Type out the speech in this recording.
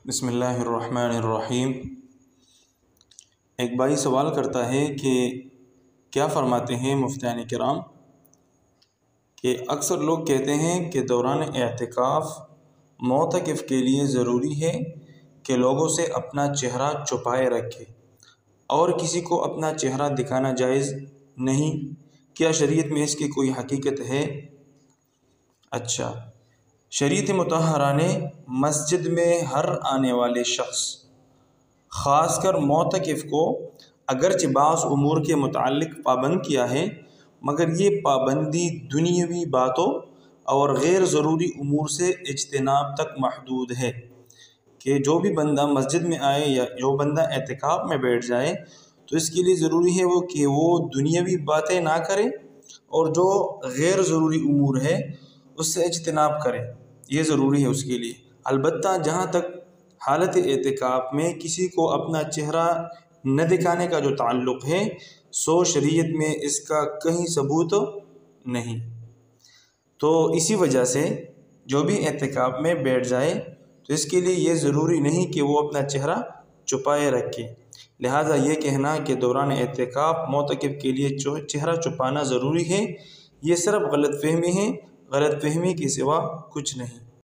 بسم اللہ الرحمن الرحیم۔ ایک بھائی سوال کرتا ہے کہ کیا فرماتے ہیں مفتیان کرام کہ اکثر لوگ کہتے ہیں کہ دوران اعتکاف معتکف کے لیے ضروری ہے کہ لوگوں سے اپنا چہرہ چھپائے رکھے اور کسی کو اپنا چہرہ دکھانا جائز نہیں، کیا شریعت میں اس کی کوئی حقیقت ہے؟ اچھا، شریعت مطہرہ نے مسجد میں ہر آنے والے شخص خاص کر معتکف کو اگرچہ بعض امور کے متعلق پابند کیا ہے، مگر یہ پابندی دنیاوی باتوں اور غیر ضروری امور سے اجتناب تک محدود ہے کہ جو بھی بندہ مسجد میں آئے یا جو بندہ اعتکاف میں بیٹھ جائے تو اس کے لیے ضروری ہے کہ وہ دنیاوی باتیں نہ کرے اور جو غیر ضروری امور ہے اس سے اجتناب کرے، یہ ضروری ہے اس کے لیے۔ البتہ جہاں تک حالت اعتکاف میں کسی کو اپنا چہرہ نہ دکھانے کا جو تعلق ہے سو شریعت میں اس کا کہیں ثبوت نہیں، تو اسی وجہ سے جو بھی اعتکاف میں بیٹھ جائے تو اس کے لیے یہ ضروری نہیں کہ وہ اپنا چہرہ چھپائے رکھے۔ لہٰذا یہ کہنا کہ دوران اعتکاف معتکف کے لیے چہرہ چھپانا ضروری ہے، یہ صرف غلط فہمی ہے، غلط فہمی کے سوا کچھ نہیں۔